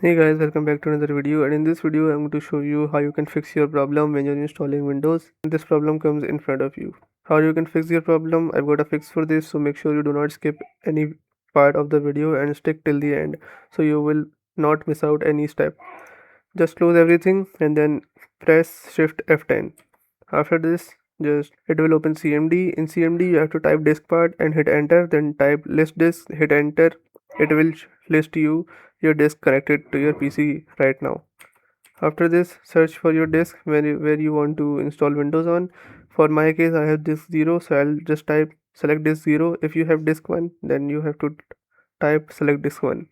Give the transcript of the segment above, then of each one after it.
Hey guys, welcome back to another video, and in this video I'm going to show you how you can fix your problem when you're installing Windows and this problem comes in front of you. How you can fix your problem, I've got a fix for this, so make sure you do not skip any part of the video and stick till the end so you will not miss out any step. Just close everything and then press Shift F10. After this, just it will open CMD. In CMD you have to type disk part and hit enter, then type list disk, hit enter. It will list you your disk connected to your PC right now. After this, search for your disk where you want to install Windows on. For my case, I have disk 0, so I'll just type select disk 0. If you have disk 1, then you have to type select disk 1.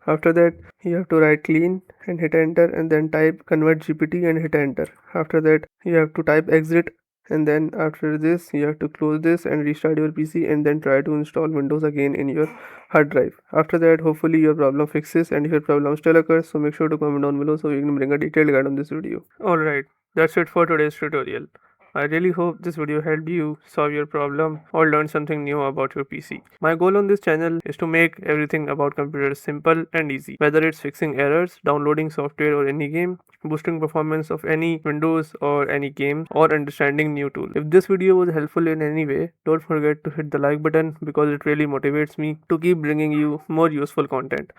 After that, you have to write clean and hit enter, and then type convert GPT and hit enter. After that, you have to type exit, and then after this you have to close this and restart your PC and then try to install Windows again in your hard drive. After that, hopefully your problem fixes, and if your problem still occurs, so make sure to comment down below so we can bring a detailed guide on this video. Alright, that's it for today's tutorial. I really hope this video helped you solve your problem or learn something new about your PC. My goal on this channel is to make everything about computers simple and easy, whether it's fixing errors, downloading software or any game, boosting performance of any Windows or any game, or understanding new tool. If this video was helpful in any way, don't forget to hit the like button because it really motivates me to keep bringing you more useful content.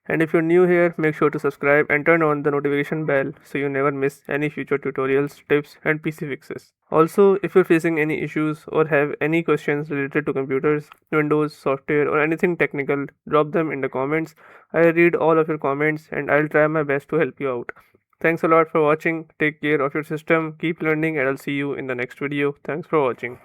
And if you're new here, make sure to subscribe and turn on the notification bell so you never miss any future tutorials, tips, and PC fixes. Also, if you're facing any issues or have any questions related to computers, Windows, software, or anything technical, drop them in the comments. I read all of your comments and I'll try my best to help you out. Thanks a lot for watching. Take care of your system, keep learning, and I'll see you in the next video. Thanks for watching.